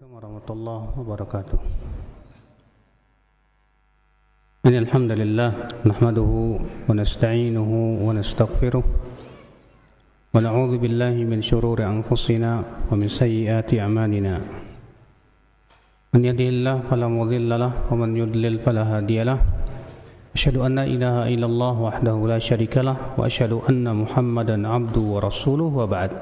Assalamualaikum warahmatullahi wabarakatuh. Alhamdulillah nahmaduhu wa nasta'inuhu wa nastaghfiruh wa na'udzu billahi min shururi anfusina wa min sayyiati a'malina. Man yahdihillahu fala mudilla lahu wa man yudlil fala hadiya lahu. Asyhadu an la ilaha illallah wahdahu la syarika lahu wa asyhadu anna Muhammadan 'abduhu wa rasuluhu wa ba'd.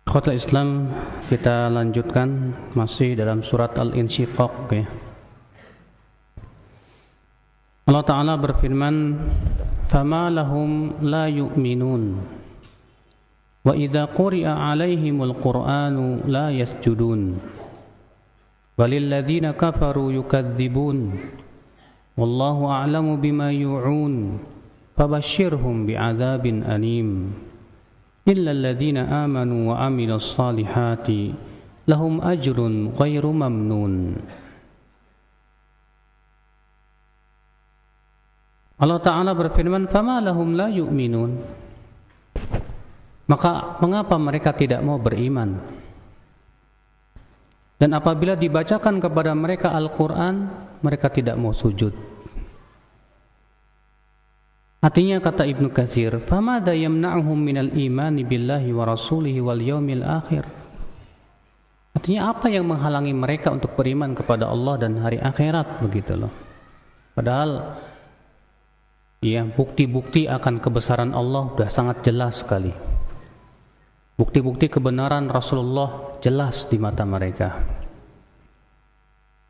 Ikhwatul Islam, kita lanjutkan masih dalam surat Al-Insyiqaq ya. Allah Ta'ala berfirman, "Fama lahum la yu'minun wa idza quri'a 'alaihimul Qur'anu la yasjudun walil ladzina kafaru yukadzibun wallahu a'lamu bima yu'un fabashshirhum bi'adzabin alim." إلا الذين آمنوا وعملوا الصالحات لهم أجر غير ممنون. Allah Ta'ala berfirman, فَمَا لَهُمْ لَا يُؤْمِنُونَ. Maka mengapa mereka tidak mau beriman? Dan apabila dibacakan kepada mereka Al-Quran, mereka tidak mau sujud. Artinya kata Ibnu Katsir, "Famadza yamna'uhum minal imani billahi wa rasulihi wal yaumil akhir." Artinya apa yang menghalangi mereka untuk beriman kepada Allah dan hari akhirat, begitu loh. Padahal ya, bukti-bukti akan kebesaran Allah sudah sangat jelas sekali. Bukti-bukti kebenaran Rasulullah jelas di mata mereka.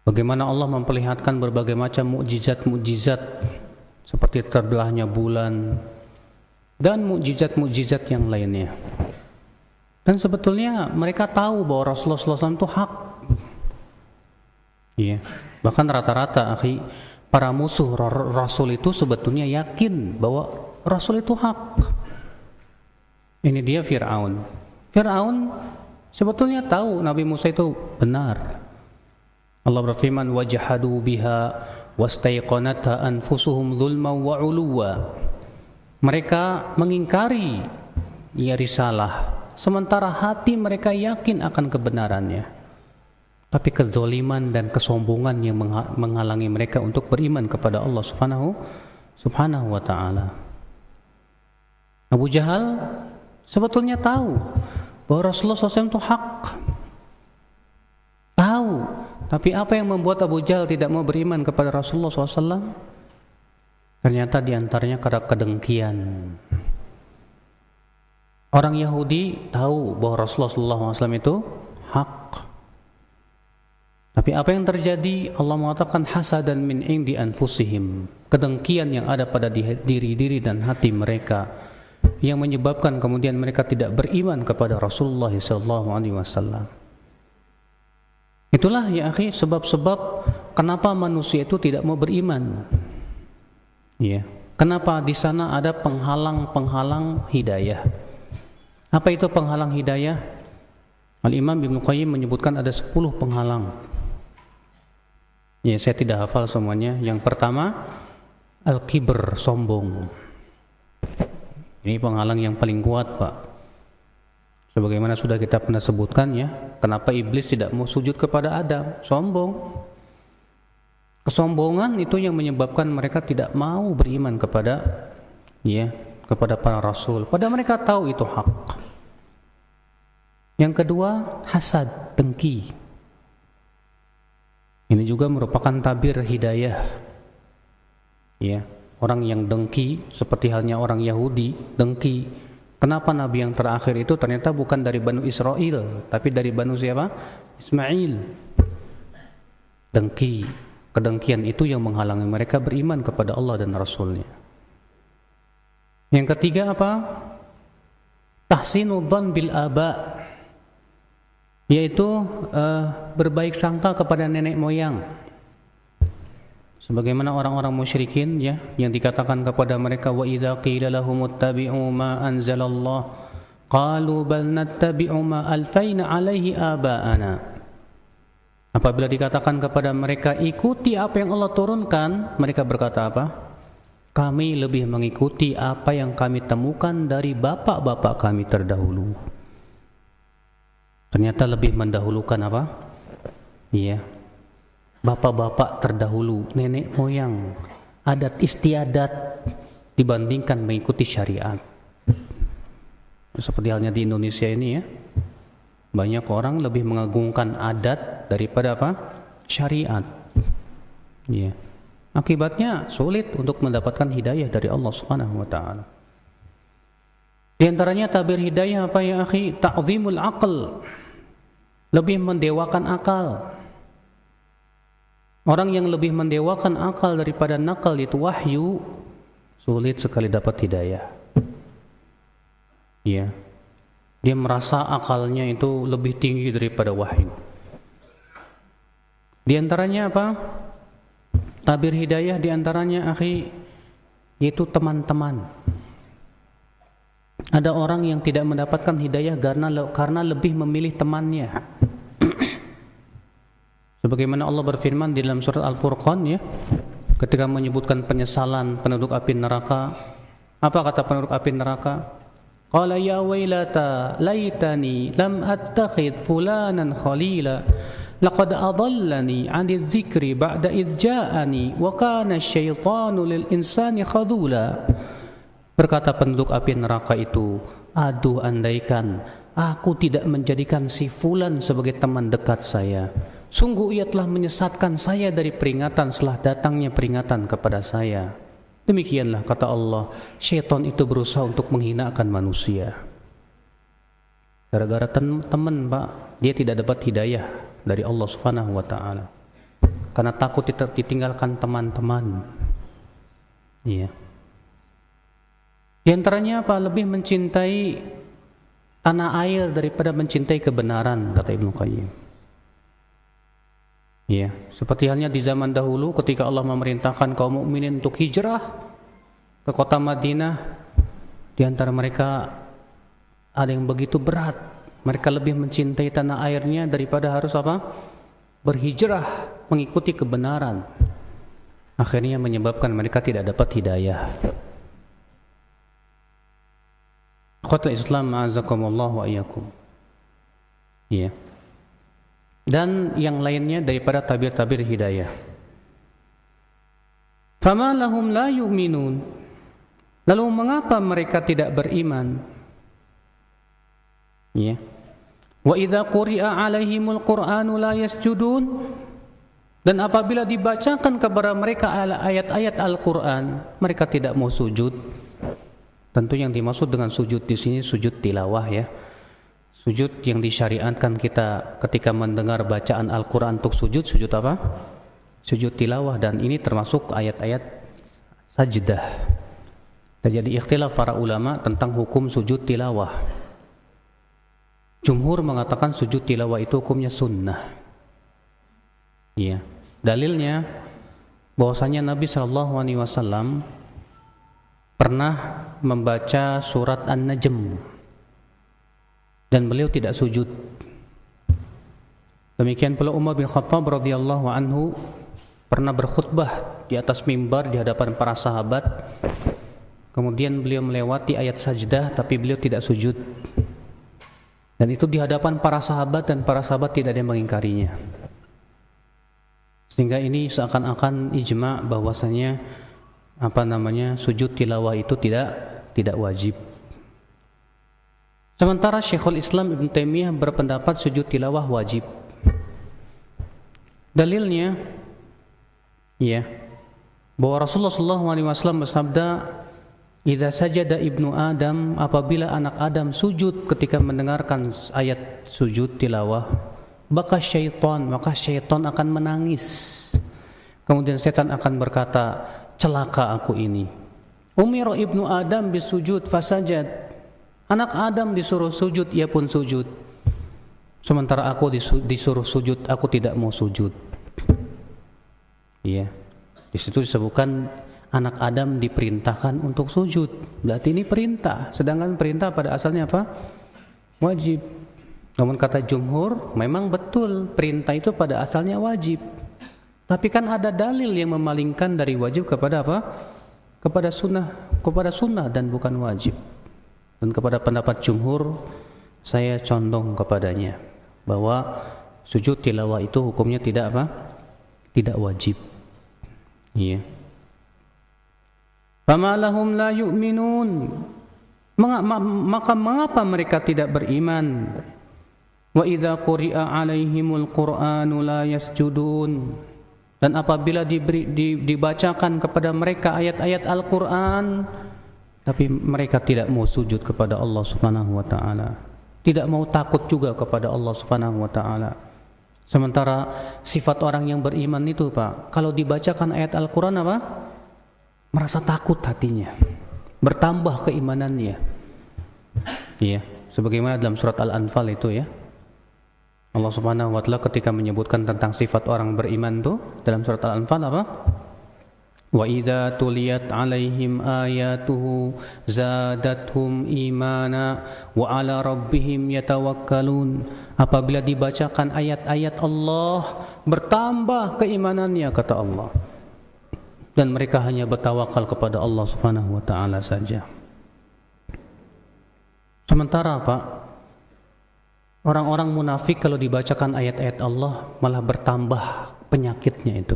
Bagaimana Allah memperlihatkan berbagai macam mukjizat-mukjizat seperti terbelahnya bulan dan mukjizat-mukjizat yang lainnya. Dan sebetulnya mereka tahu bahwa Rasulullah SAW itu hak. Iya. Bahkan rata-rata para musuh Rasul itu sebetulnya yakin bahwa Rasul itu hak. Ini dia Fir'aun. Fir'aun sebetulnya tahu Nabi Musa itu benar. Allah berfirman, "Wajahadu biha wastaiqanatha anfusuhum dzulman wa 'uluwa." Mereka mengingkari risalah sementara hati mereka yakin akan kebenarannya. Tapi kezaliman dan kesombongan yang menghalangi mereka untuk beriman kepada Allah Subhanahu wa taala. Abu Jahal sebetulnya tahu bahwa Rasulullah SAW itu hak. Tahu. Tapi apa yang membuat Abu Jahal tidak mau beriman kepada Rasulullah SAW? Ternyata diantaranya karena kedengkian. Orang Yahudi tahu bahwa Rasulullah SAW itu hak. Tapi apa yang terjadi? Allah mengatakan hasadan min indi anfusihim. Kedengkian yang ada pada diri-diri dan hati mereka yang menyebabkan kemudian mereka tidak beriman kepada Rasulullah SAW. Itulah ya akhi sebab-sebab kenapa manusia itu tidak mau beriman. Ya. Kenapa di sana ada penghalang-penghalang hidayah? Apa itu penghalang hidayah? Al-Imam Ibnu Qayyim menyebutkan ada 10 penghalang. Ya, saya tidak hafal semuanya. Yang pertama, al-kibr, sombong. Ini penghalang yang paling kuat, Pak. Sebagaimana sudah kita pernah sebutkan ya, kenapa iblis tidak mau sujud kepada Adam? Sombong. Kesombongan itu yang menyebabkan mereka tidak mau beriman kepada para rasul. Padahal mereka tahu itu hak. Yang kedua, hasad, dengki. Ini juga merupakan tabir hidayah. Ya, orang yang dengki seperti halnya orang Yahudi, dengki. Kenapa Nabi yang terakhir itu ternyata bukan dari Banu Israel, tapi dari Banu siapa? Ismail. Dengki, kedengkian itu yang menghalangi mereka beriman kepada Allah dan Rasulnya. Yang ketiga apa? Tahsinu dzan bil aba, yaitu berbaik sangka kepada nenek moyang. Sebagaimana orang-orang musyrikin ya, yang dikatakan kepada mereka, wa idza qila lahum ittabi'u ma anzalallah qalu bal nattabi'u ma alfaina alaihi aba'ana. Apabila dikatakan kepada mereka ikuti apa yang Allah turunkan, mereka berkata apa? Kami lebih mengikuti apa yang kami temukan dari bapak-bapak kami terdahulu. Ternyata lebih mendahulukan apa? Iya, bapak-bapak terdahulu, nenek moyang, adat istiadat dibandingkan mengikuti syariat. Seperti halnya di Indonesia ini ya, banyak orang lebih mengagungkan adat daripada apa? Syariat. Ya. Akibatnya sulit untuk mendapatkan hidayah dari Allah Subhanahu wa taala. Di antaranya tabir hidayah apa ya akhi? Ta'zimul aql. Lebih mendewakan akal. Orang yang lebih mendewakan akal daripada nakal itu wahyu, sulit sekali dapat hidayah. Ya. Dia merasa akalnya itu lebih tinggi daripada wahyu. Di antaranya apa? Tabir hidayah di antaranya akhi, yaitu teman-teman. Ada orang yang tidak mendapatkan hidayah karena lebih memilih temannya. Sebagaimana Allah berfirman di dalam surat Al-Furqan ya, ketika menyebutkan penyesalan penduduk api neraka, apa kata penduduk api neraka? Qala ya wailata laitani lam attakhidh fulanan khalila laqad adallani 'anil dzikri ba'da idh ja'ani wa kana asyaitanu lil insani khadula. Berkata penduduk api neraka itu, aduh andaikan aku tidak menjadikan si fulan sebagai teman dekat saya. Sungguh ia telah menyesatkan saya dari peringatan setelah datangnya peringatan kepada saya. Demikianlah kata Allah, syaitan itu berusaha untuk menghinakan manusia. Gara-gara teman Pak, dia tidak dapat hidayah dari Allah Subhanahu wa taala. Karena takut ditinggalkan teman-teman. Iya. Di antaranya apa? Lebih mencintai tanah air daripada mencintai kebenaran, kata Ibnu Qayyim. Ya, seperti halnya di zaman dahulu ketika Allah memerintahkan kaum mukminin untuk hijrah ke kota Madinah, di antara mereka ada yang begitu berat. Mereka lebih mencintai tanah airnya daripada harus apa? Berhijrah mengikuti kebenaran. Akhirnya menyebabkan mereka tidak dapat hidayah. Akhwatul Islam a'azakumullah wa iyyakum. Ya. Dan yang lainnya daripada tabir-tabir hidayah. Fama lahum la yu'minun. Lalu mengapa mereka tidak beriman? Ya. Wa idza quri'a 'alaihimul Qur'anu la yasjudun. Dan apabila dibacakan kepada mereka ayat-ayat Al-Qur'an, mereka tidak mau sujud. Tentu yang dimaksud dengan sujud di sini sujud tilawah ya. Sujud yang disyariatkan kita ketika mendengar bacaan Al-Quran untuk sujud apa? Sujud tilawah, dan ini termasuk ayat-ayat sajdah. Terjadi ikhtilaf para ulama tentang hukum sujud tilawah. Jumhur mengatakan sujud tilawah itu hukumnya sunnah. Iya. Dalilnya bahwasanya Nabi SAW pernah membaca surat An-Najm dan beliau tidak sujud. Demikian pula Umar bin Khattab radhiyallahu anhu pernah berkhutbah di atas mimbar di hadapan para sahabat. Kemudian beliau melewati ayat sajdah tapi beliau tidak sujud. Dan itu di hadapan para sahabat, dan para sahabat tidak ada yang mengingkarinya. Sehingga ini seakan-akan ijma' bahwasanya sujud tilawah itu tidak wajib. Sementara Syekhul Islam Ibn Taimiyah berpendapat sujud tilawah wajib. Dalilnya ya, bahwa Rasulullah SAW bersabda, "Idza sajada ibnu Adam," apabila anak Adam sujud ketika mendengarkan ayat sujud tilawah, maka syaitan akan menangis. Kemudian setan akan berkata, "Celaka aku ini. Umira ibnu Adam bisujud fasajad." Anak Adam disuruh sujud, ia pun sujud. Sementara aku disuruh sujud, aku tidak mau sujud. Iya. Di situ disebutkan anak Adam diperintahkan untuk sujud. Berarti ini perintah. Sedangkan perintah pada asalnya apa? Wajib. Namun kata jumhur, memang betul perintah itu pada asalnya wajib. Tapi kan ada dalil yang memalingkan dari wajib kepada apa? Kepada sunnah dan bukan wajib. Dan kepada pendapat jumhur saya condong kepadanya. bahwa sujud tilawah itu hukumnya tidak apa? Tidak wajib. Iya. Fama lahum la yu'minun. Maka mengapa mereka tidak beriman? Wa idza quri'a 'alaihimul Qur'anu la yasjudun. Dan apabila dibacakan kepada mereka ayat-ayat Al-Qur'an, tapi mereka tidak mau sujud kepada Allah Subhanahu wa taala. Tidak mau takut juga kepada Allah Subhanahu wa taala. Sementara sifat orang yang beriman itu, Pak, kalau dibacakan ayat Al-Qur'an apa? Merasa takut hatinya. Bertambah keimanannya. Iya, sebagaimana dalam surat Al-Anfal itu ya. Allah Subhanahu wa taala ketika menyebutkan tentang sifat orang beriman itu dalam surat Al-Anfal apa? Wa idza tuliyat 'alaihim ayatuhu zadatuhum imana wa 'ala rabbihim yatawakkalun. Apabila dibacakan ayat-ayat Allah, bertambah keimanannya kata Allah. Dan mereka hanya bertawakal kepada Allah Subhanahu wa taala saja. Sementara Pak, orang-orang munafik kalau dibacakan ayat-ayat Allah malah bertambah penyakitnya itu.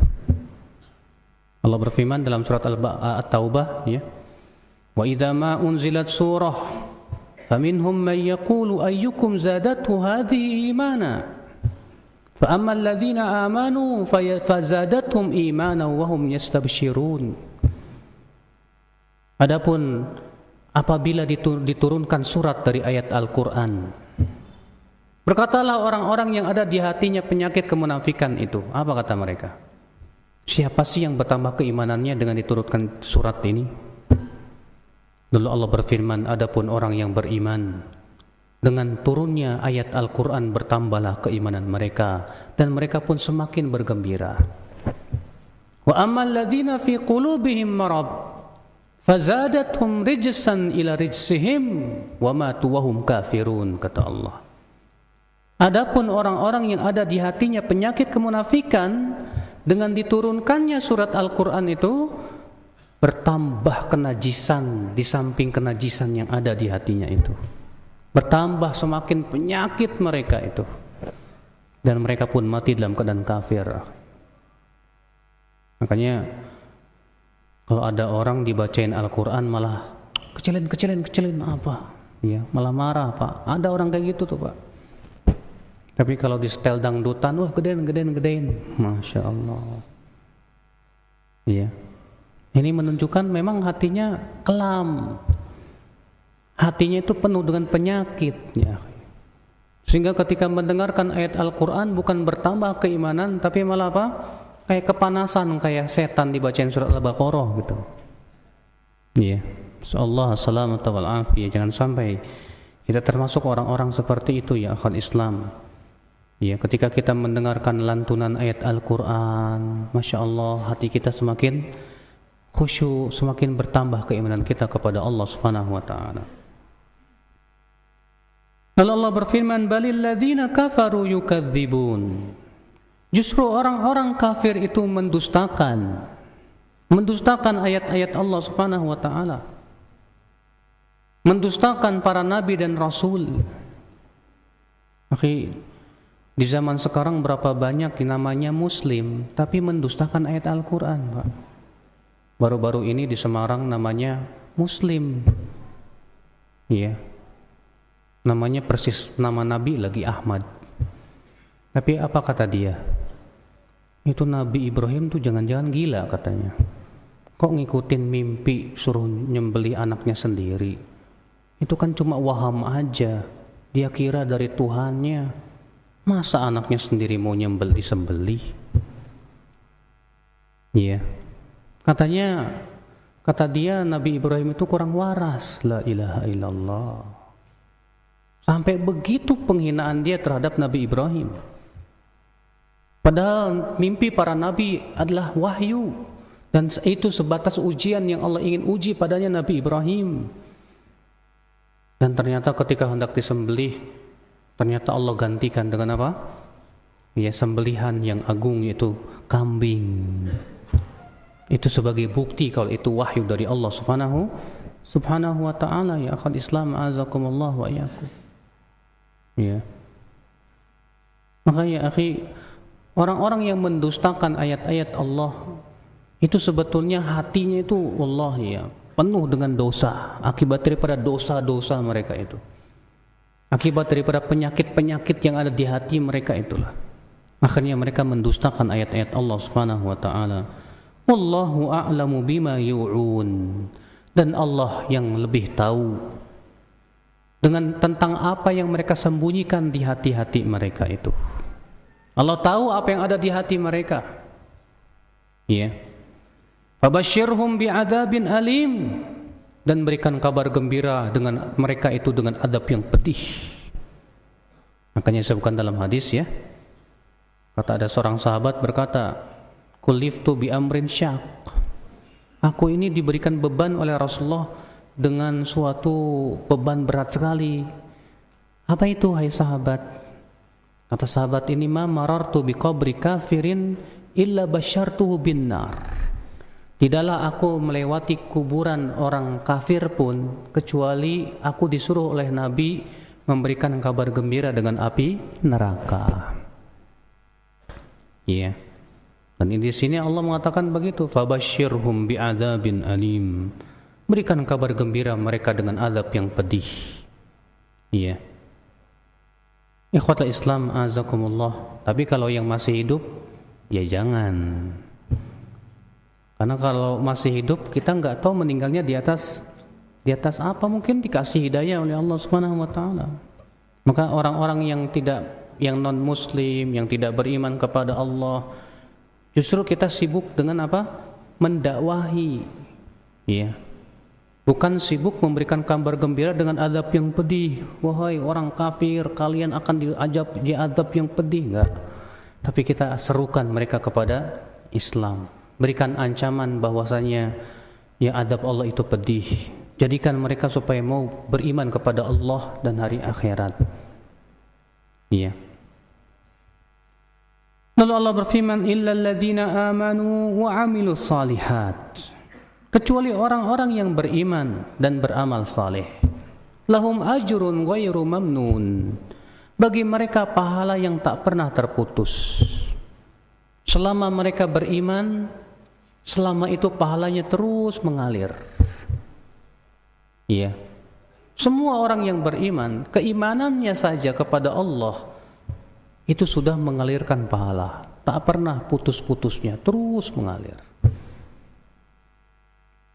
Allah berfirman dalam surat At-Taubah ya. Wa idza ma unzilat surah faminhum man yaqulu ayyukum zadathu hadhihi imana. Fa ammal ladzina amanu fazadathum imana wa hum yastabshirun. Adapun apabila diturunkan surat dari ayat Al-Qur'an, berkatalah orang-orang yang ada di hatinya penyakit kemunafikan itu, apa kata mereka? Siapa sih yang bertambah keimanannya dengan diturunkan surat ini? Lalu Allah berfirman, adapun orang yang beriman, dengan turunnya ayat Al-Quran bertambahlah keimanan mereka, dan mereka pun semakin bergembira. Wa ammal ladzina fi qulubihim marad fazadathum rijsan ila rijsihim wa matu wa hum kafirun, kata Allah. Adapun orang-orang yang ada di hatinya penyakit kemunafikan, dengan diturunkannya surat Al-Quran itu bertambah kenajisan di samping kenajisan yang ada di hatinya itu. Bertambah semakin penyakit mereka itu. Dan mereka pun mati dalam keadaan kafir. Makanya kalau ada orang dibacain Al-Quran malah kecilin apa? Ya, malah marah Pak. Ada orang kayak gitu tuh Pak. Tapi kalau di setel dangdutan, wah gedein. Masya Allah. Iya. Ini menunjukkan memang hatinya kelam. Hatinya itu penuh dengan penyakit. Ya. Sehingga ketika mendengarkan ayat Al-Quran bukan bertambah keimanan, tapi malah apa? Kayak kepanasan, kayak setan dibacain surat Al-Baqarah gitu. Iya. Allah salamata wal afiyah. Jangan sampai kita termasuk orang-orang seperti itu ya akhwat Islam. Ya, ketika kita mendengarkan lantunan ayat Al-Quran, Masya Allah, hati kita semakin khusyuk, semakin bertambah keimanan kita kepada Allah Subhanahu wa ta'ala. Lalu Allah berfirman, balil ladzina kafaru yukadzibun. Justru orang-orang kafir itu mendustakan ayat-ayat Allah Subhanahu wa ta'ala. Mendustakan para nabi dan rasul. Di zaman sekarang berapa banyak namanya muslim tapi mendustakan ayat Al-Quran Pak. Baru-baru ini di Semarang namanya muslim. Iya. Namanya persis nama Nabi lagi Ahmad. Tapi apa kata dia? Itu Nabi Ibrahim tuh jangan-jangan gila katanya. Kok ngikutin mimpi suruh nyembelih anaknya sendiri? Itu kan cuma waham aja. Dia kira dari Tuhannya. Masa anaknya sendiri mau disembelih? Iya. Kata dia Nabi Ibrahim itu kurang waras. La ilaha illallah. Sampai begitu penghinaan dia terhadap Nabi Ibrahim. Padahal mimpi para nabi adalah wahyu. Dan itu sebatas ujian yang Allah ingin uji padanya Nabi Ibrahim. Dan ternyata ketika hendak disembelih, ternyata Allah gantikan dengan apa? Ya, sembelihan yang agung, yaitu kambing. Itu sebagai bukti kalau itu wahyu dari Allah Subhanahu wa ta'ala. Ya akhwat Islam, azakumullah wa iyyakum. Ya. Makanya akhi, orang-orang yang mendustakan ayat-ayat Allah itu sebetulnya hatinya itu wallahi ya penuh dengan dosa, akibat daripada dosa-dosa mereka itu, akibat daripada penyakit-penyakit yang ada di hati mereka itulah akhirnya mereka mendustakan ayat-ayat Allah Subhanahu wa taala. Wallahu a'lamu bima yu'un, dan Allah yang lebih tahu dengan tentang apa yang mereka sembunyikan di hati-hati mereka itu. Allah tahu apa yang ada di hati mereka. Ya. Fabashshirhum bi'adzabin alim, dan berikan kabar gembira dengan mereka itu dengan adab yang pedih. Makanya disebutkan dalam hadis ya. Kata ada seorang sahabat berkata, "Kuliftu bi amrin syak." Aku ini diberikan beban oleh Rasulullah dengan suatu beban berat sekali. Apa itu hai sahabat? Kata sahabat ini, "Ma marartu bi qabri kafirin illa basyartuhu bin nar." Tidaklah aku melewati kuburan orang kafir pun kecuali aku disuruh oleh Nabi memberikan kabar gembira dengan api neraka. Iya. Dan di sini Allah mengatakan begitu, "Fabashshirhum bi'adzabin alim." Berikan kabar gembira mereka dengan azab yang pedih. Iya. Ikhwatul Islam azakumullah. Tapi kalau yang masih hidup, ya jangan. Karena kalau masih hidup, kita nggak tahu meninggalnya di atas apa, mungkin dikasih hidayah oleh Allah Subhanahu wa taala. Maka orang-orang yang non muslim, yang tidak beriman kepada Allah, justru kita sibuk dengan apa? Mendakwahi. Ya. Bukan sibuk memberikan kabar gembira dengan azab yang pedih. Wahai orang kafir, kalian akan diazab yang pedih, enggak. Tapi kita serukan mereka kepada Islam. Berikan ancaman bahwasanya ya azab Allah itu pedih. Jadikan mereka supaya mau beriman kepada Allah dan hari akhirat. Iya. Lalu Allah berfirman, "Illal ladzina amanu wa 'amilus shalihat." Kecuali orang-orang yang beriman dan beramal saleh. Lahum ajrun ghairu mamnun. Bagi mereka pahala yang tak pernah terputus. Selama mereka beriman, selama itu pahalanya terus mengalir. Iya. Semua orang yang beriman, keimanannya saja kepada Allah itu sudah mengalirkan pahala, tak pernah putus-putusnya, terus mengalir.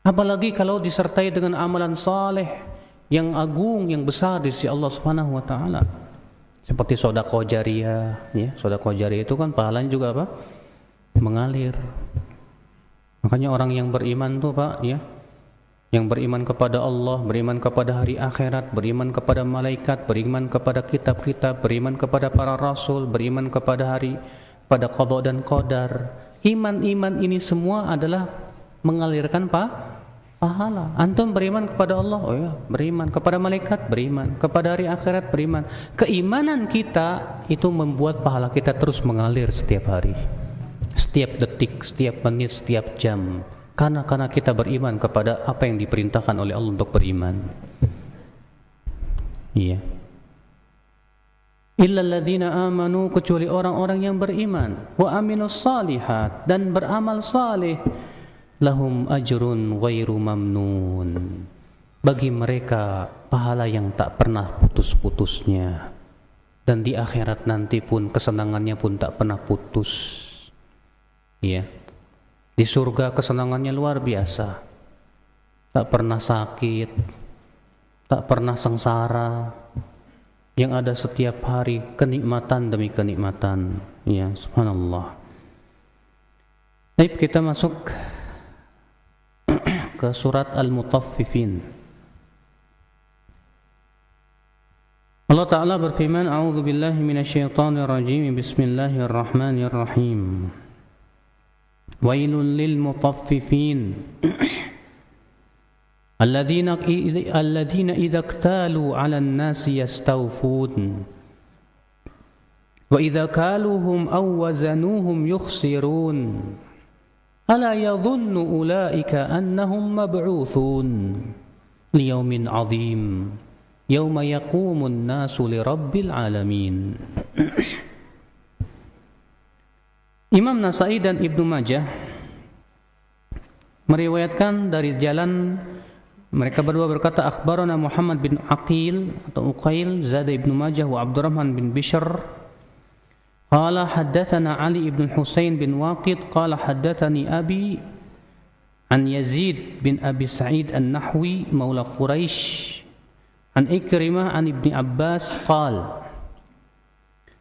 Apalagi kalau disertai dengan amalan saleh yang agung, yang besar di sisi Allah Subhanahu wa taala. Seperti sedekah jariyah, ya. Sedekah jariyah itu kan pahalanya juga apa? Mengalir. Makanya orang yang beriman tuh, Pak, ya, yang beriman kepada Allah, beriman kepada hari akhirat, beriman kepada malaikat, beriman kepada kitab-kitab, beriman kepada para rasul, beriman kepada pada qada dan qadar. Iman-iman ini semua adalah mengalirkan pahala. Antum beriman kepada Allah, oh ya, beriman kepada malaikat, beriman kepada hari akhirat, beriman. Keimanan kita itu membuat pahala kita terus mengalir setiap hari, setiap detik, setiap menit, setiap jam. Karena kita beriman kepada apa yang diperintahkan oleh Allah untuk beriman. Iya. Illal ladzina amanu, kecuali orang-orang yang beriman, wa aminus shalihat, dan beramal saleh, lahum ajrun ghairu mamnun. Bagi mereka pahala yang tak pernah putus-putusnya, dan di akhirat nanti pun kesenangannya pun tak pernah putus. Iya. Di surga kesenangannya luar biasa, tak pernah sakit, tak pernah sengsara, yang ada setiap hari kenikmatan demi kenikmatan. Ya, subhanallah. Baik, kita masuk ke surat Al-Mutaffifin. Allah Ta'ala berfirman, "A'udzu billahi minasyaitonir rajim. Bismillahirrahmanirrahim. Wailul lil mutaffifin alladzina idza iktalu 'alan nasi yastawfun wa idza kaluhum aw wazanuhum yukhsirun ala yadhunnu ulaika annahum mab'uthun liyawmin 'adzim yawma yaqumun nasu lirabbil alamin." Imam Nasai dan Ibnu Majah meriwayatkan dari jalan mereka berdua berkata, akhbarana Muhammad bin Aqil atau Uqail, Zada Ibnu Majah wa Abdurrahman bin Bishr qala haddatsana Ali ibn Husain bin Waqid qala haddatsani abi an Yazid bin Abi Sa'id an-Nahwi maula Quraisy an Ikrimah an Ibni Abbas qala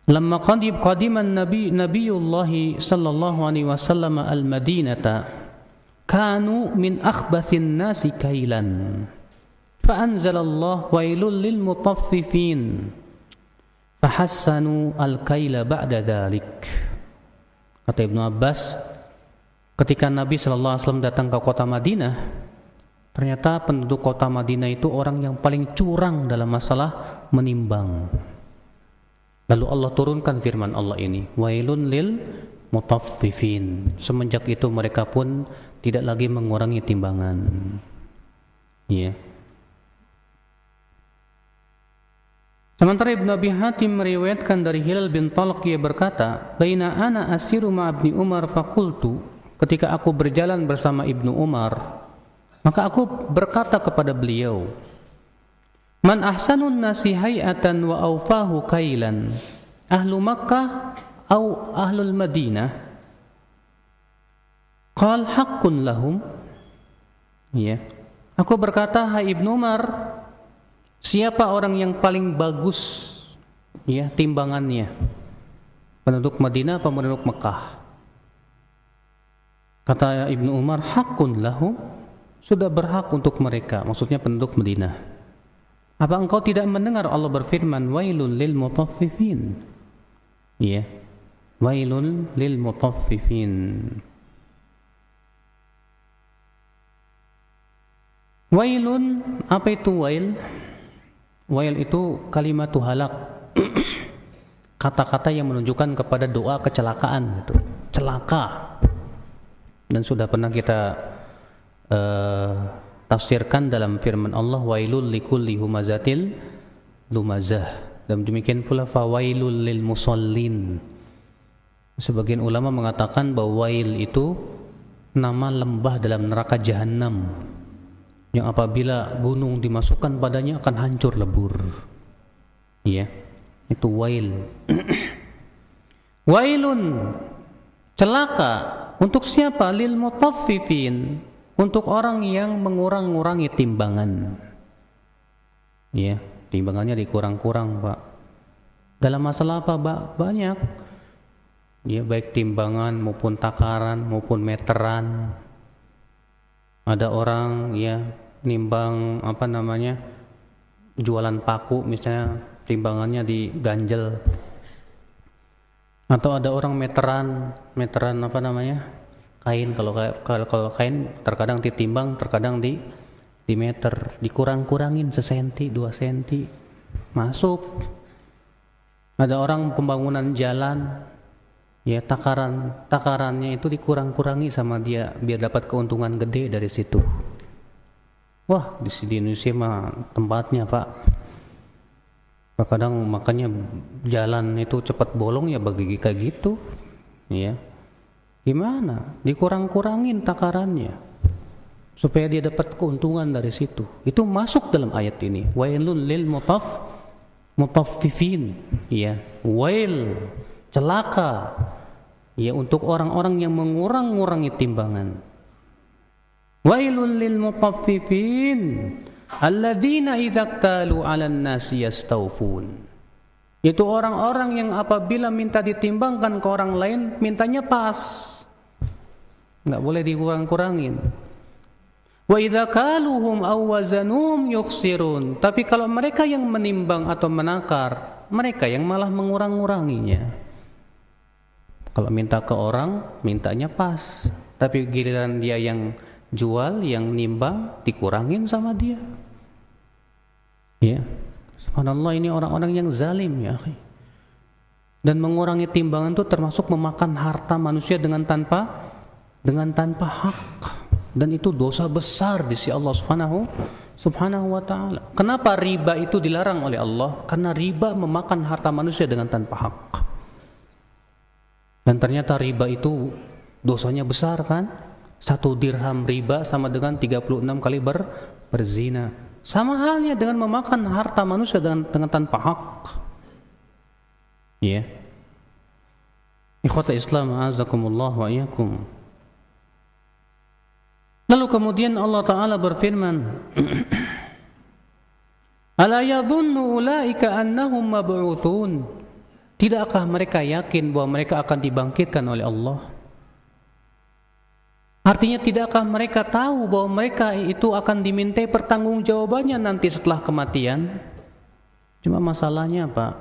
lamma qadima Nabiyullah sallallahu alaihi wasallam al-Madinata kanu min akhbathin nasi kailan fa anzalallahu wailul lil mutaffifin fahassanu al-kaila ba'da dhalik. Kata Ibnu Abbas, ketika Nabi sallallahu alaihi wasallam datang ke kota Madinah, ternyata penduduk kota Madinah itu orang yang paling curang dalam masalah menimbang. Lalu Allah turunkan firman Allah ini, wailun lil mutaffifin. Semenjak itu mereka pun tidak lagi mengurangi timbangan. Ya. Sementara Ibnu Abi Hatim meriwayatkan dari Hilal bin Talq, ia berkata, baina ana asiru ma Ibni Umar faqultu, ketika aku berjalan bersama Ibnu Umar, maka aku berkata kepada beliau, man ahsanun nasi hay'atan wa awfahu kailan, ahlu Makkah atau ahlul Madinah? Qal haqqun lahum. Ya. Aku berkata, hai Ibnu Umar, siapa orang yang paling bagus ya timbangannya? Penduduk Madinah atau penduduk Mekah? Kata Ibnu Umar, haqqun lahum, sudah berhak untuk mereka, maksudnya penduduk Madinah. Apa engkau tidak mendengar Allah berfirman, wailul lil mutaffifin? Iya. Wailul lil mutaffifin. Wailun, apa itu wail? Wail itu kalimatu halak. Kata-kata yang menunjukkan kepada doa kecelakaan gitu. Celaka. Dan sudah pernah kita tafsirkan dalam firman Allah, wailul likulli humazatil lumazah. Dan demikian pula fawailul lil musallin. Sebagian ulama mengatakan bahwa wail itu nama lembah dalam neraka jahanam yang apabila gunung dimasukkan padanya akan hancur lebur. Iya, itu wail. Wailun, celaka untuk siapa? Lil mutaffifin, untuk orang yang mengurang-ngurangi timbangan. Iya, timbangannya dikurang-kurang, Pak. Dalam masalah apa, Pak? Banyak. Ya, baik timbangan maupun takaran maupun meteran. Ada orang ya nimbang jualan paku misalnya, timbangannya diganjel. Atau ada orang meteran kain, kalau kain terkadang ditimbang, terkadang di meter, dikurang-kurangin sesenti 2 senti masuk. Ada orang pembangunan jalan, ya takarannya itu dikurang-kurangi sama dia biar dapat keuntungan gede dari situ. Wah, di Indonesia mah tempatnya, Pak. Kadang makanya jalan itu cepat bolong ya bagi kayak gitu. Ya. Gimana? Dikurang-kurangin takarannya supaya dia dapat keuntungan dari situ. Itu masuk dalam ayat ini. Wailun lil mutaffifin. Ya, wail, celaka. Ya, untuk orang-orang yang mengurang-ngurangi timbangan. Wailul lil mutaffifin alladzina idza iktalu 'alan nasi yastawfun. Itu orang-orang yang apabila minta ditimbangkan ke orang lain mintanya pas. Enggak boleh dikurang-kurangin. Wa idza kaluhum aw wazanuhum yukhsirun. Tapi kalau mereka yang menimbang atau menakar, mereka yang malah mengurang-nguranginya. Kalau minta ke orang, mintanya pas. Tapi giliran dia yang jual, yang nimbang, dikurangin sama dia. Ya, subhanallah, ini orang-orang yang zalim ya, akhi. Dan mengurangi timbangan itu termasuk memakan harta manusia dengan tanpa hak. Dan itu dosa besar di sisi Allah Subhanahu wa ta'ala. Kenapa riba itu dilarang oleh Allah? Karena riba memakan harta manusia dengan tanpa hak. Dan ternyata riba itu dosanya besar kan? 1 dirham riba sama dengan 36 kali berzina. Sama halnya dengan memakan harta manusia dengan tanpa hak. Ya. Ikhwata Islam, azakumullah wa iyyakum. Lalu kemudian Allah Ta'ala berfirman, Ala yadhunnu ulaika annahum mab'utsun. Tidakkah mereka yakin bahwa mereka akan dibangkitkan oleh Allah? Artinya tidakkah mereka tahu bahwa mereka itu akan dimintai pertanggungjawabannya nanti setelah kematian? Cuma masalahnya apa?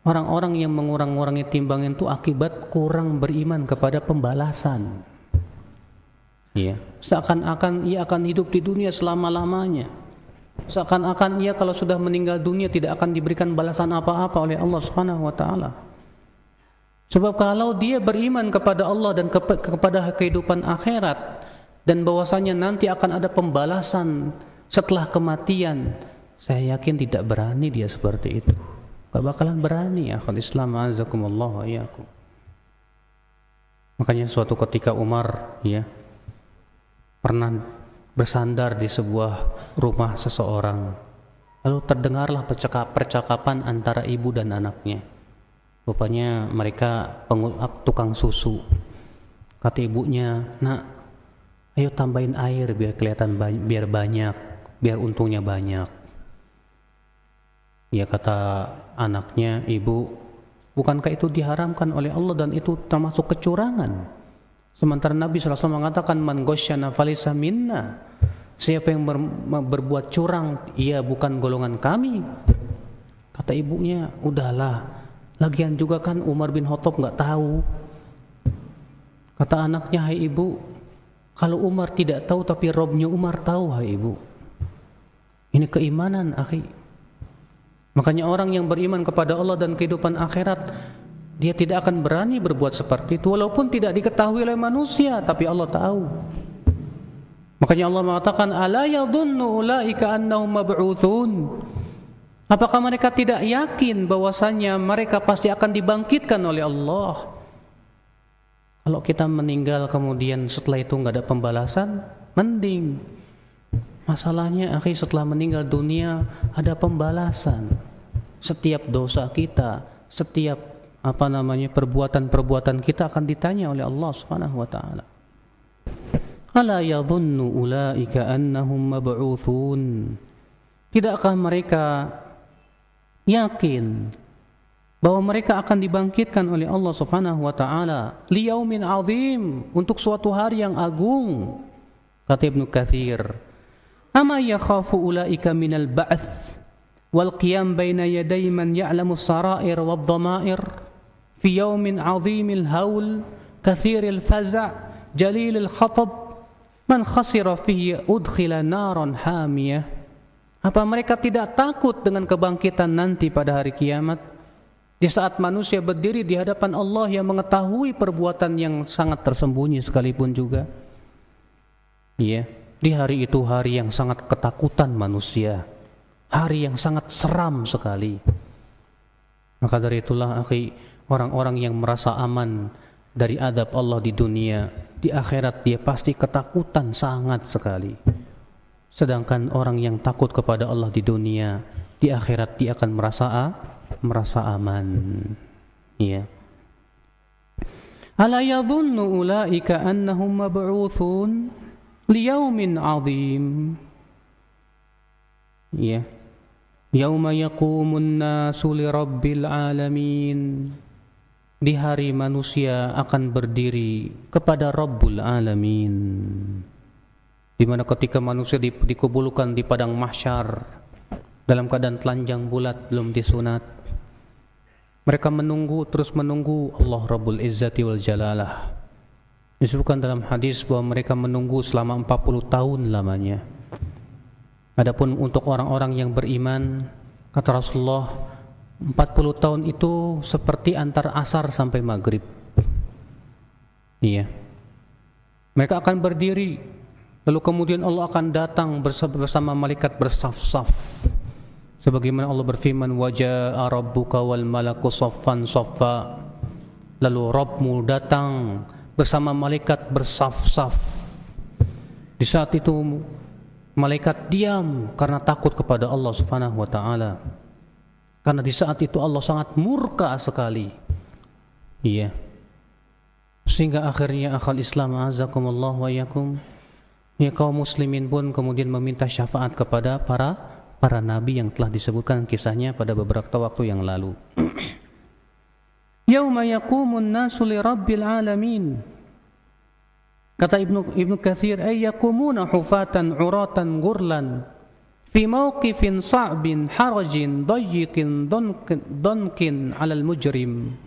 Orang-orang yang mengurang-urangi timbangan itu akibat kurang beriman kepada pembalasan. Ya, seakan-akan ia akan hidup di dunia selama-lamanya. Seakan-akan ia kalau sudah meninggal dunia tidak akan diberikan balasan apa-apa oleh Allah Subhanahu wa taala. Sebab kalau dia beriman kepada Allah dan kepada kehidupan akhirat dan bahwasanya nanti akan ada pembalasan setelah kematian, saya yakin tidak berani dia seperti itu. Gak bakalan berani, akhwat Islam, azakumullah wa iyyakum. Makanya suatu ketika Umar pernah bersandar di sebuah rumah seseorang. Lalu terdengarlah percakapan antara ibu dan anaknya. Rupanya mereka tukang susu. Kata ibunya, "Nak, ayo tambahin air biar kelihatan biar banyak, biar untungnya banyak." Ya, kata anaknya, "Ibu, bukankah itu diharamkan oleh Allah dan itu termasuk kecurangan?" Sementara Nabi SAW mengatakan, "Man ghasyana falaysa minna." Siapa yang berbuat curang, ia bukan golongan kami. Kata ibunya, "Udahlah, lagian juga kan Umar bin Khattab nggak tahu." Kata anaknya, "Hai ibu, kalau Umar tidak tahu tapi Robnya Umar tahu, hai ibu." Ini keimanan, akhi. Makanya orang yang beriman kepada Allah dan kehidupan akhirat, dia tidak akan berani berbuat seperti itu walaupun tidak diketahui oleh manusia, tapi Allah tahu. Makanya Allah mengatakan, "Ala yadhunnu ulaika annahum mab'utsun." Apakah mereka tidak yakin bahwasannya mereka pasti akan dibangkitkan oleh Allah? Kalau kita meninggal kemudian setelah itu enggak ada pembalasan, mending. Masalahnya, akhi, setelah meninggal dunia ada pembalasan. Setiap dosa kita, setiap perbuatan-perbuatan kita akan ditanya oleh Allah Subhanahu wa taala. Ala yadhunnu ulaika annahum mab'utsun. Tidakkah mereka yakin bahwa mereka akan dibangkitkan oleh Allah Subhanahu wa taala liyaumin azim, untuk suatu hari yang agung? Kata Ibnu Katsir, "Ama yakhafu ulaika minal ba'ts wal qiyam baina yaday man ya'lamu as-sara'ir wad-dhama'ir fi yaumin 'azimil haul katsiril faza' jalilil khatab man khasira fihi udkhila naran hamiyah." Apa mereka tidak takut dengan kebangkitan nanti pada hari kiamat, di saat manusia berdiri di hadapan Allah yang mengetahui perbuatan yang sangat tersembunyi sekalipun juga? Iya, di hari itu hari yang sangat ketakutan manusia, hari yang sangat seram sekali. Maka dari itulah, akhi, orang-orang yang merasa aman dari adab Allah di dunia, di akhirat dia pasti ketakutan sangat sekali. Sedangkan orang yang takut kepada Allah di dunia, di akhirat dia akan merasa aman. Ya. Ala yadhunnu ulaika annahum mab'utsun liyaumin 'azim. Ya. Yauma yaqumun nasu lirabbil alamin. Di hari manusia akan berdiri kepada Rabbul Alamin, di mana ketika manusia dikumpulkan di padang mahsyar dalam keadaan telanjang bulat, belum disunat, mereka terus menunggu Allah Rabbul Izzati wal Jalalah. Disebutkan dalam hadis bahwa mereka menunggu selama 40 tahun lamanya. Adapun untuk orang-orang yang beriman, kata Rasulullah, 40 tahun itu seperti antar asar sampai maghrib. Iya. Mereka akan berdiri, lalu kemudian Allah akan datang bersama malaikat bersaf-saf. Sebagaimana Allah berfirman, "Waja'a rabbuka wal malaku saffan saffa." lalu Rabbmu datang bersama malaikat bersaf-saf. Di saat itu malaikat diam karena takut kepada Allah Subhanahu wa taala. Karena di saat itu Allah sangat murka sekali. Iya. Sehingga akhirnya akhal Islam azakumullah wa yakum, ya kaum muslimin pun kemudian meminta syafaat kepada para nabi yang telah disebutkan kisahnya pada beberapa waktu yang lalu. Yauma yaqumun nasu li rabbil alamin. Kata Ibnu Katsir, ay yaqumuna hufatan uratan ghurlan fi mawqifin sa'bin harajin dayyiqin dankin 'alal mujrim.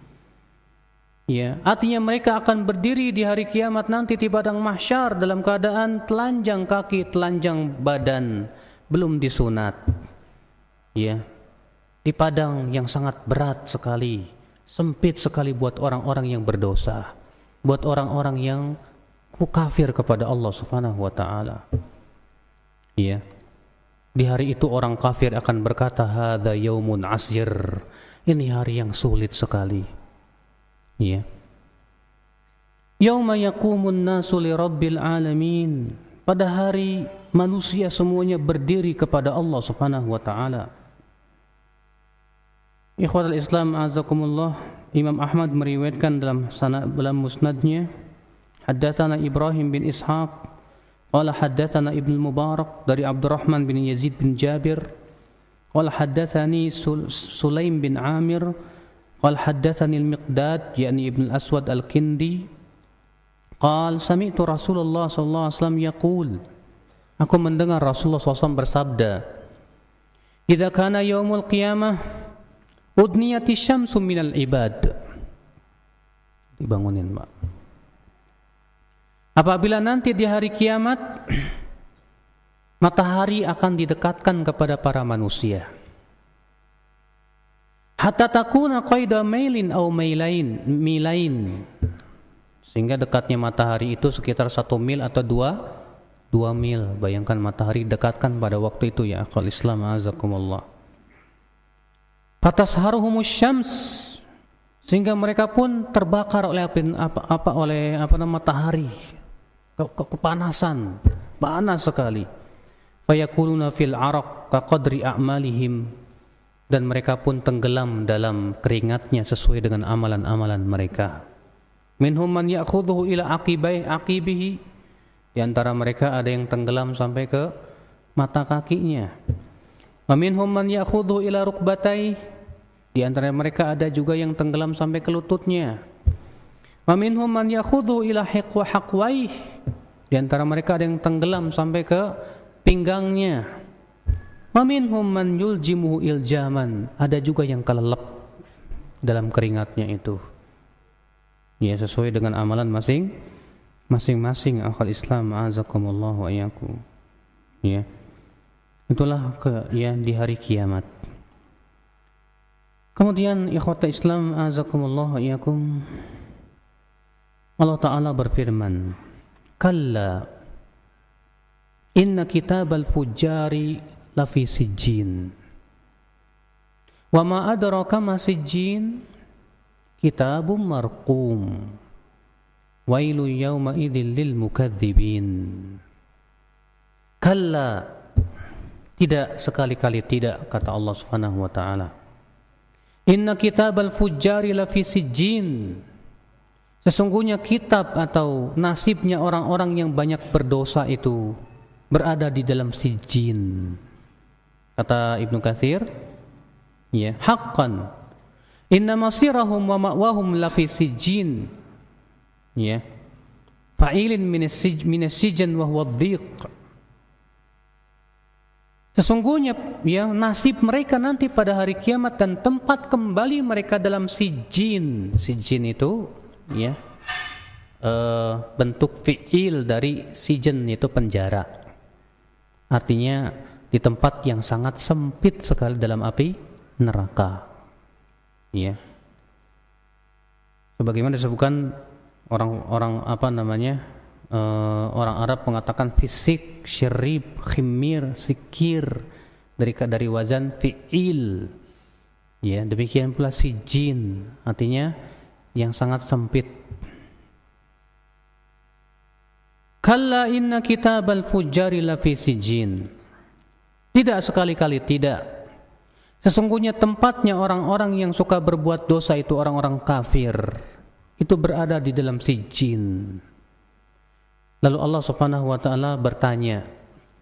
Ya, artinya mereka akan berdiri di hari kiamat nanti di padang mahsyar dalam keadaan telanjang kaki, telanjang badan, belum disunat. Ya. Di padang yang sangat berat sekali, sempit sekali buat orang-orang yang berdosa, buat orang-orang yang kafir kepada Allah Subhanahu wa taala. Ya. Di hari itu orang kafir akan berkata, hadza yaumun asir. Ini hari yang sulit sekali. Ya. Yauma yaqumun nasu li rabbil alamin. Pada hari manusia semuanya berdiri kepada Allah Subhanahu wa taala. Ikhwatul Islam azakumullah, Imam Ahmad meriwayatkan dalam musnadnya, haddatsana Ibrahim bin Ishaq qala haddatsana Ibnu Mubarak dari Abdurrahman bin Yazid bin Jabir qala haddatsani Sulaim bin Amir قال حدثني المقداد يعني ابن الأسود الكندي قال سمعت رسول الله صلى الله عليه وسلم يقول, aku mendengar Rasulullah SAW bersabda, إذا كان يوم القيامة أدنيت الشمس من العباد. Dibangunin, Pak. Apabila nanti di hari kiamat matahari akan didekatkan kepada para manusia, hatta takuna qaida mailin aw milain, sehingga dekatnya matahari itu sekitar 1 mil atau 2 mil. Bayangkan matahari dekatkan pada waktu itu, ya akhwal Islam azakumullah. Fatasharuhumus syams, sehingga mereka pun terbakar oleh matahari, kepanasan, panas sekali. Fayakuluna fil araq kaqadri a'malihim, dan mereka pun tenggelam dalam keringatnya sesuai dengan amalan-amalan mereka. Minhum man ya'khudhuhu ila aqibihi, di antara mereka ada yang tenggelam sampai ke mata kakinya. Wa minhum man ya'khudhuhu ila rukbatai, di antara mereka ada juga yang tenggelam sampai ke lututnya. Wa minhum man ya'khudhuhu ila haqwaih, di antara mereka ada yang tenggelam sampai ke pinggangnya. Minhum man yuljimuhu iljaman, ada juga yang kelelep dalam keringatnya itu. Ya, sesuai dengan amalan masing-masing akhwal Islam azakumullah wa iyyakum. Ya. Itulah di hari kiamat. Kemudian ikhwata Islam azakumullah wa iyyakum, Allah Ta'ala berfirman, kalla inna kitabal fujjari lafi sijjin wa ma adraka ma sijjin kitabun marqum wailu yawma idzil lil mukadzibin. Kalla, tidak, sekali-kali tidak, kata Allah Subhanahu wa taala. Inna kitabal fujjari lafi sijjin, sesungguhnya kitab atau nasibnya orang-orang yang banyak berdosa itu berada di dalam sijjin. Kata Ibnu Katsir, ya, haqqan inna masirahum wa ma'wahum lafi sijjin, ya, fa'ilin minas sijjan wa huwa dhiq. Sesungguhnya, ya, nasib mereka nanti pada hari kiamat dan tempat kembali mereka dalam sijjin. Sijjin itu, ya, bentuk fi'il dari sijjan, itu penjara. Artinya di tempat yang sangat sempit sekali dalam api neraka. Ya. Sebagaimana disebutkan orang-orang orang Arab mengatakan fisik, syirib, khimir, sikir, dari wazan fi'il. Ya, demikian pula sijin, artinya yang sangat sempit. Kalla inna kitabal fujjari lafi sijjin. Tidak, sekali-kali tidak. Sesungguhnya tempatnya orang-orang yang suka berbuat dosa itu orang-orang kafir. Itu berada di dalam sijjin. Lalu Allah Subhanahu wa taala bertanya.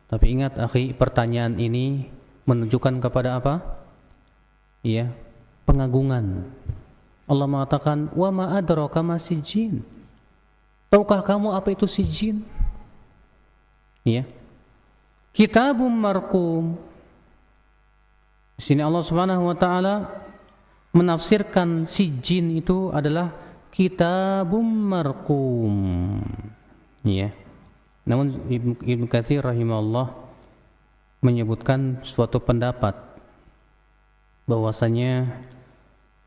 Tapi ingat akhi, pertanyaan ini menunjukkan kepada apa? Iya, pengagungan. Allah mengatakan, "Wa ma adraka ma sijjin." Tahukah kamu apa itu sijjin? Iya. Kitabum marqum. Di sini Allah Subhanahu wa taala menafsirkan sijjin itu adalah kitabum marqum. Iya. Namun Ibnu Katsir rahimahullah menyebutkan suatu pendapat bahwasanya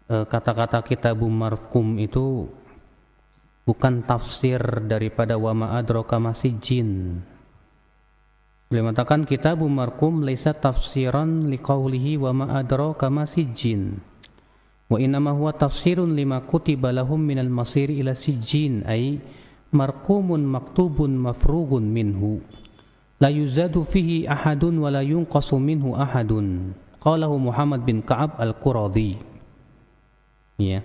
kata-kata kitabum marqum itu bukan tafsir daripada wa ma adraka ma sijjin. Beliau mengatakan kitabum marqum laisa tafsiran liqaulihi wa ma adraka ma sijjin. Wa innama huwa tafsirun lima kutiba lahum minal masiri ila sijjin ay marqumun maktubun mafrugun minhu la yuzadu fihi ahadun wa la yunqasu minhu ahadun. Qalahu Muhammad bin Ka'ab al-Quradhi. Ya.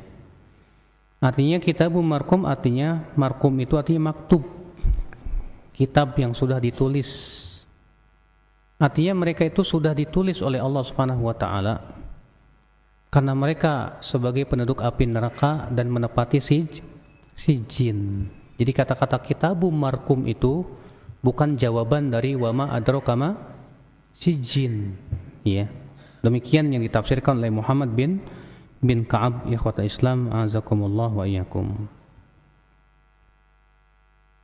Artinya kitabum marqum, artinya marqum itu artinya maktub, kitab yang sudah ditulis. Artinya mereka itu sudah ditulis oleh Allah Subhanahu wa taala karena mereka sebagai penduduk api neraka dan menepati sijjin. Jadi kata-kata kitabum marqum itu bukan jawaban dari wa ma adraka ma sijjin. Ya. Demikian yang ditafsirkan oleh Muhammad bin Ka'ab, ikhwatal Islam, azakumullah wa iyyakum.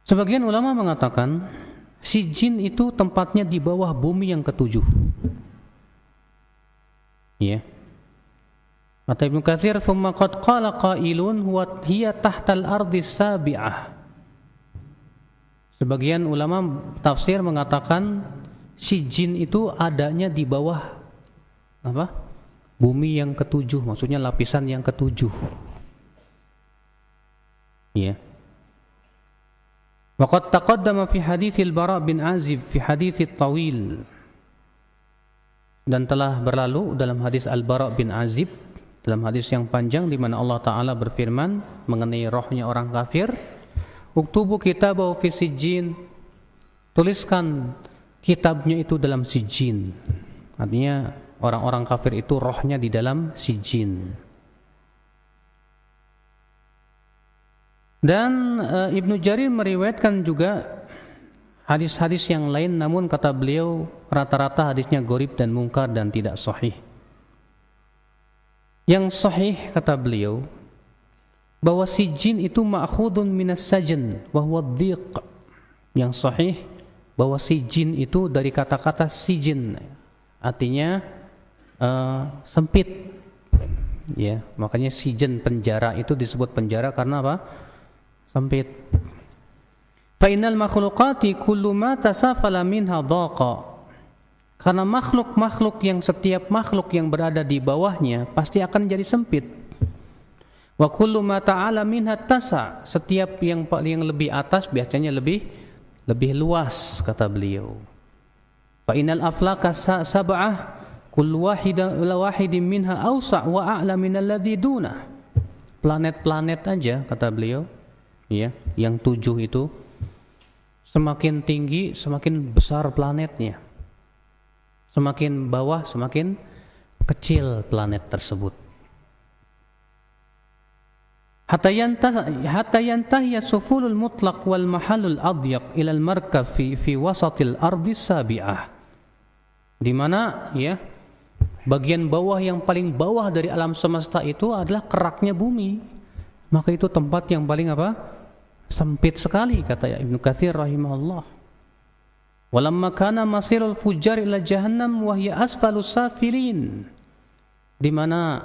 Sebagian ulama mengatakan sijjin itu tempatnya di bawah bumi yang ketujuh. Ya. Kata Ibnu Katsir, "Tsumma qad qala qailun huwa hiya tahtal ardi sabi'ah." Sebagian ulama tafsir mengatakan sijjin itu adanya di bawah apa? Bumi yang ketujuh, maksudnya lapisan yang ketujuh. Ya. Waqad taqaddama fi haditsil Bara' bin Azib fi haditsit tawil. Dan telah berlalu dalam hadis Al-Bara' bin Azib, dalam hadis yang panjang di mana Allah Ta'ala berfirman mengenai rohnya orang kafir, "Uktubu kitabahu fi sijjin." Tuliskan kitabnya itu dalam sijjin. Artinya orang-orang kafir itu rohnya di dalam sijjin. Dan Ibnu Jarir meriwayatkan juga hadis-hadis yang lain, namun kata beliau rata-rata hadisnya gharib dan mungkar dan tidak sahih. Yang sahih kata beliau bahwa sijjin itu ma'khudun minas sajn wa huwa dhiq. Yang sahih bahwa sijjin itu dari kata-kata sijin, artinya sempit. Ya, makanya sijin penjara itu disebut penjara karena apa? Sempit. Fa innal makhluqati kullu ma tasafala minha dhaqa. Karena makhluk-makhluk yang setiap makhluk yang berada di bawahnya pasti akan jadi sempit. Wa kullu ma ta'ala minha tasa. Setiap yang lebih atas biasanya lebih luas kata beliau. Fa innal aflaka sab'ah kullu wahidin minha awsa' wa a'la min alladhi dunah. Planet-planet aja kata beliau, ya, yang 7 itu semakin tinggi semakin besar planetnya, semakin bawah semakin kecil planet tersebut. Hatta yantahi sufulul mutlaq wal mahallul adyaq ila al markab fi wasatil ardi sabi'ah, di mana ya bagian bawah yang paling bawah dari alam semesta itu adalah keraknya bumi. Maka itu tempat yang paling apa? Sempit sekali kata Ibnu Katsir rahimahullah. Walamma kana masirul fujjar ila jahannam wa hiya asfalus safilin, di mana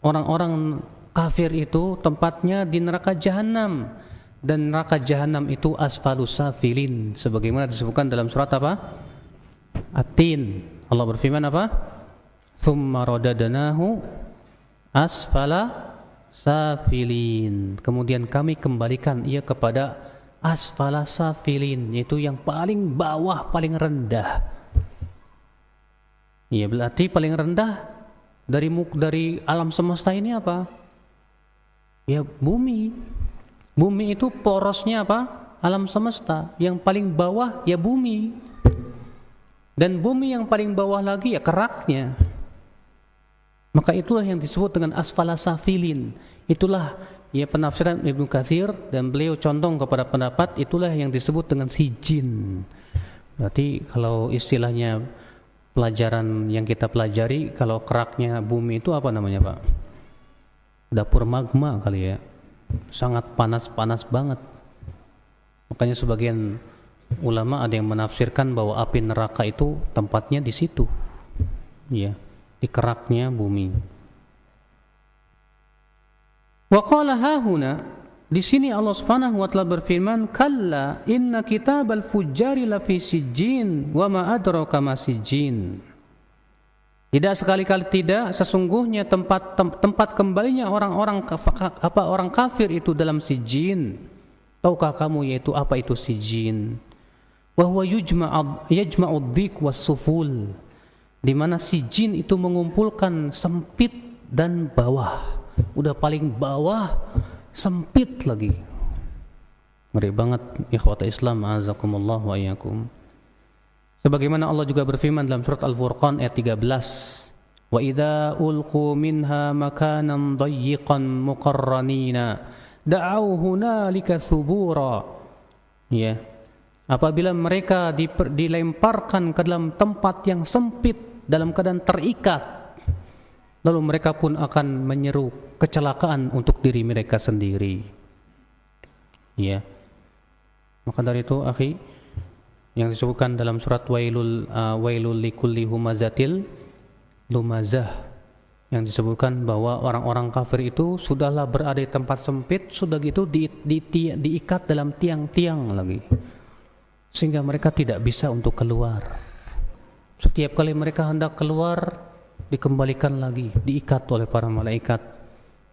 orang-orang kafir itu tempatnya di neraka jahanam, dan neraka jahanam itu asfalus safilin, sebagaimana disebutkan dalam surat apa? At-Tin. Allah berfirman apa? Tsumma radadnahu asfala safilin. Kemudian kami kembalikan ia kepada asfala safilin, yaitu yang paling bawah, paling rendah. Ya, berarti paling rendah dari alam semesta ini apa? Ya, bumi. Bumi itu porosnya apa? Alam semesta. Yang paling bawah ya bumi. Dan bumi yang paling bawah lagi ya keraknya. Maka itulah yang disebut dengan asfala safilin. Itulah ya penafsiran Ibnu Katsir, dan beliau condong kepada pendapat itulah yang disebut dengan sijin. Berarti kalau istilahnya pelajaran yang kita pelajari, kalau keraknya bumi itu apa namanya, Pak? Dapur magma kali ya. Sangat panas banget. Makanya sebagian ulama ada yang menafsirkan bahwa api neraka itu tempatnya di situ. Ya, di keraknya bumi. Wa qala hahuna, di sini Allah Subhanahu wa taala berfirman, kalla inna kitabal fujjari lafi sijjin wa ma adraka ma sijjin. Tidak, sekali-kali tidak, sesungguhnya tempat kembalinya orang kafir itu dalam sijjin. Tahukah kamu yaitu apa itu sijjin? Wa huwa yajma'u dhiq was suful. Di mana sijjin itu mengumpulkan sempit dan bawah. Udah paling bawah, sempit lagi. Ngeri banget, ikhwata Islam, azakumullah wa iyyakum. Sebagaimana Allah juga berfirman dalam surat Al-Furqan ayat 13, wa idza ulqu minha makanan dayyiqan muqarranina da'aw hunalika thubura. Ya, apabila mereka dilemparkan ke dalam tempat yang sempit dalam keadaan terikat, lalu mereka pun akan menyeru kecelakaan untuk diri mereka sendiri. Ya. Maka dari itu, akhi, yang disebutkan dalam surat wailul likulli humazatil lumazah, yang disebutkan bahwa orang-orang kafir itu sudahlah berada di tempat sempit, sudah gitu diikat dalam tiang-tiang lagi, sehingga mereka tidak bisa untuk keluar. Setiap kali mereka hendak keluar, dikembalikan lagi, diikat oleh para malaikat,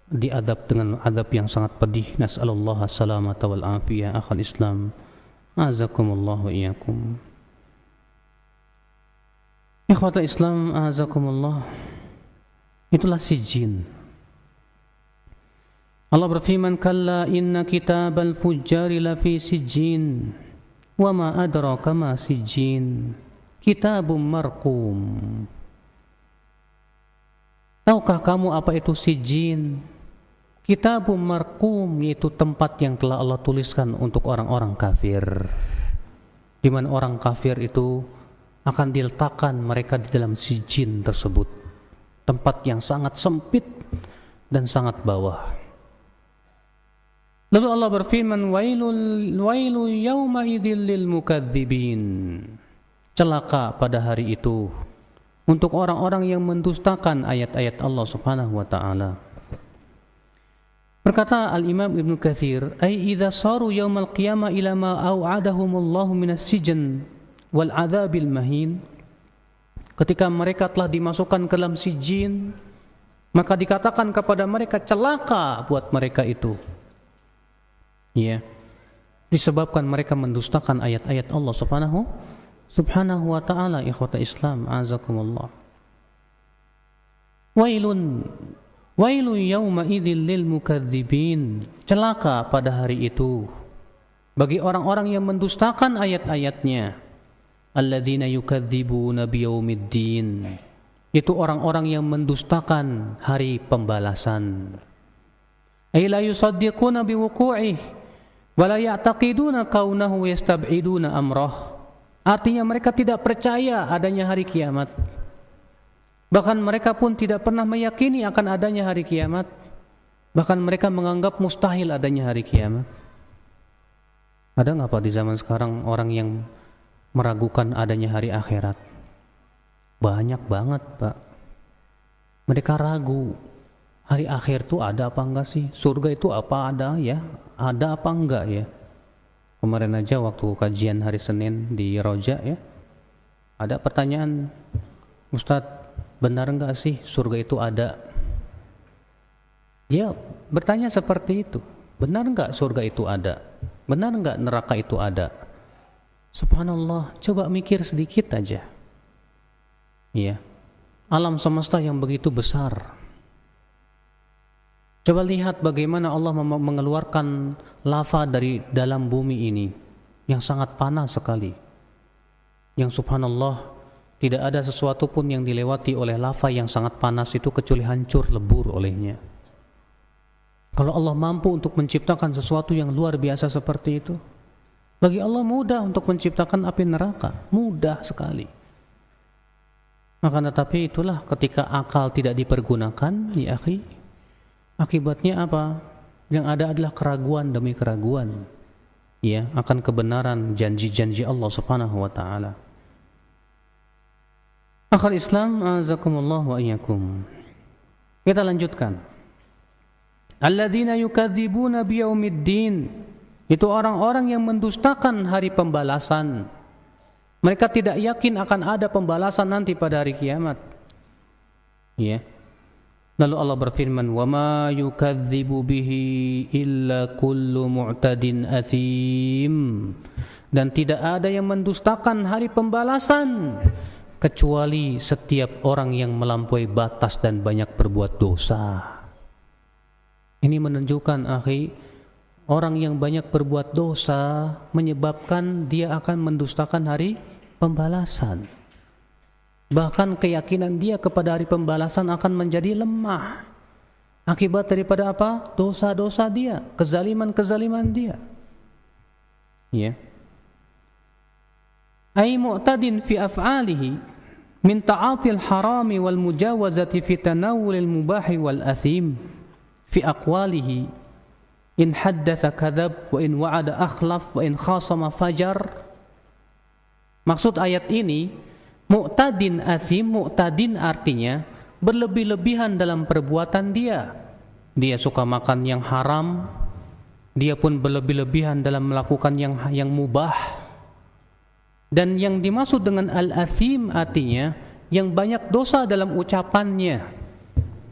diadab dengan adab yang sangat pedih. Nas'alullah as-salamata wal afiyah. Akhal Islam, azakumullah wa iyyakum. Ikhwata Islam, azakumullah. Itulah sijin. Allah berfirman, kalla inna kitabal fujjari lafi sijin wa ma adraka ma sijin kitabum marqum. Tahukah kamu apa itu sijin? Kitabum marqum, yaitu tempat yang telah Allah tuliskan untuk orang-orang kafir, di mana orang kafir itu akan diletakkan mereka di dalam sijin tersebut, tempat yang sangat sempit dan sangat bawah. Lalu Allah berfirman, wailul yawma idzil lil mukadzibin. Celaka pada hari itu untuk orang-orang yang mendustakan ayat-ayat Allah Subhanahu wa taala. Berkata Al-Imam Ibnu Katsir, ay idza saru yaumal qiyamah ila ma au'adahumullahu minas sijn wal adzabil mahin. Ketika mereka telah dimasukkan ke dalam sijin, maka dikatakan kepada mereka, celaka buat mereka itu. Ya. Disebabkan mereka mendustakan ayat-ayat Allah Subhanahu wa ta'ala. Ikhwata Islam, azakumullah. Wailun yawma idzil lil mukadzibin. Celaka pada hari itu bagi orang-orang yang mendustakan ayat-ayatnya. Alladzina yukadzibuna biyaumiddin. Itu orang-orang yang mendustakan hari pembalasan. Ay la yusaddiquna biwuqu'ih wa la ya'taqiduna kaunahu yastab'iduna amrah. Artinya mereka tidak percaya adanya hari kiamat. Bahkan mereka pun tidak pernah meyakini akan adanya hari kiamat. Bahkan mereka menganggap mustahil adanya hari kiamat. Ada nggak Pak di zaman sekarang orang yang meragukan adanya hari akhirat? Banyak banget Pak. Mereka ragu. Hari akhir itu ada apa enggak sih? Surga itu apa ada ya? Ada apa enggak ya? Kemarin aja waktu kajian hari Senin di Roja ya, ada pertanyaan, Ustadz, benar enggak sih surga itu ada? Dia bertanya seperti itu. Benar enggak surga itu ada? Benar enggak neraka itu ada? Subhanallah, coba mikir sedikit aja. Ya, alam semesta yang begitu besar. Coba lihat bagaimana Allah mengeluarkan lava dari dalam bumi ini yang sangat panas sekali. Yang subhanallah, tidak ada sesuatu pun yang dilewati oleh lava yang sangat panas itu kecuali hancur lebur olehnya. Kalau Allah mampu untuk menciptakan sesuatu yang luar biasa seperti itu, bagi Allah mudah untuk menciptakan api neraka, mudah sekali. Maka tetapi itulah ketika akal tidak dipergunakan, ya akhi, akibatnya apa? Yang ada adalah keraguan demi keraguan, ya, akan kebenaran janji-janji Allah Subhanahu wa taala. Akhal Islam, azakumullah wa iyyakum. Kita lanjutkan. Alladzina yukadzibuna biyaumiddin, itu orang-orang yang mendustakan hari pembalasan. Mereka tidak yakin akan ada pembalasan nanti pada hari kiamat. Ya. Lalu Allah berfirman, "Wa ma yukadzibu bihi illa kullu mu'tadin athim." Dan tidak ada yang mendustakan hari pembalasan kecuali setiap orang yang melampaui batas dan banyak berbuat dosa. Ini menunjukkan, akhi, orang yang banyak berbuat dosa menyebabkan dia akan mendustakan hari pembalasan. Bahkan keyakinan dia kepada hari pembalasan akan menjadi lemah. Akibat daripada apa? Dosa-dosa dia, kezaliman-kezaliman dia. Ya. Ay mu'tadin fi af'alihi min ta'atil harami wal mujawazati fi tanawulil mubahi wal athim. Fi aqwalihi in haddatha kadzab wa in wa'ada akhlaf wa in khasama fajar. Maksud ayat ini, mu'tadin asim, mu'tadin artinya berlebih-lebihan dalam perbuatan dia. Dia suka makan yang haram, dia pun berlebih-lebihan dalam melakukan yang mubah. Dan yang dimaksud dengan al-asim artinya yang banyak dosa dalam ucapannya.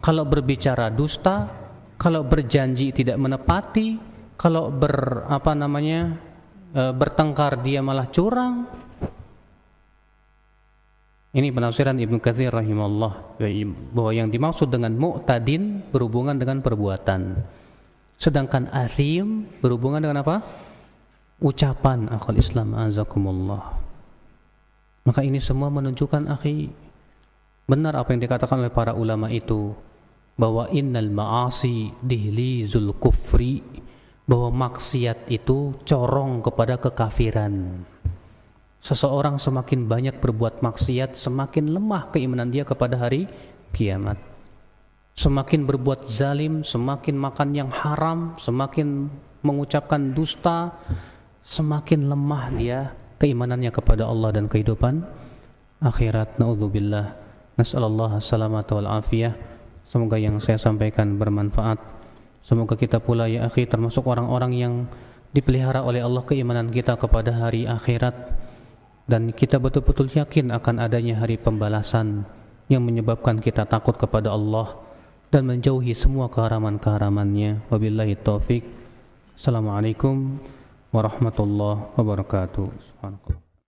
Kalau berbicara dusta, kalau berjanji tidak menepati, kalau bertengkar dia malah curang. Ini penafsiran Ibnu Katsir rahimahullah, bahwa yang dimaksud dengan mu'tadin berhubungan dengan perbuatan, sedangkan athim berhubungan dengan apa? Ucapan. Akhul Islam, azakumullah. Maka ini semua menunjukkan, akhi, benar apa yang dikatakan oleh para ulama itu, bahwa innal ma'asi dihlizul kufri, bahwa maksiat itu corong kepada kekafiran. Seseorang semakin banyak berbuat maksiat, semakin lemah keimanan dia kepada hari kiamat. Semakin berbuat zalim, semakin makan yang haram, semakin mengucapkan dusta, semakin lemah dia keimanannya kepada Allah dan kehidupan akhirat. Na'udzubillah. Nas'alallah as-salamata wal afiyah. Semoga yang saya sampaikan bermanfaat. Semoga kita pula, ya akhi, termasuk orang-orang yang dipelihara oleh Allah keimanan kita kepada hari akhirat, dan kita betul-betul yakin akan adanya hari pembalasan yang menyebabkan kita takut kepada Allah dan menjauhi semua keharaman-keharamannya. Wabillahi taufik. Assalamualaikum warahmatullahi wabarakatuh. Subhanallah.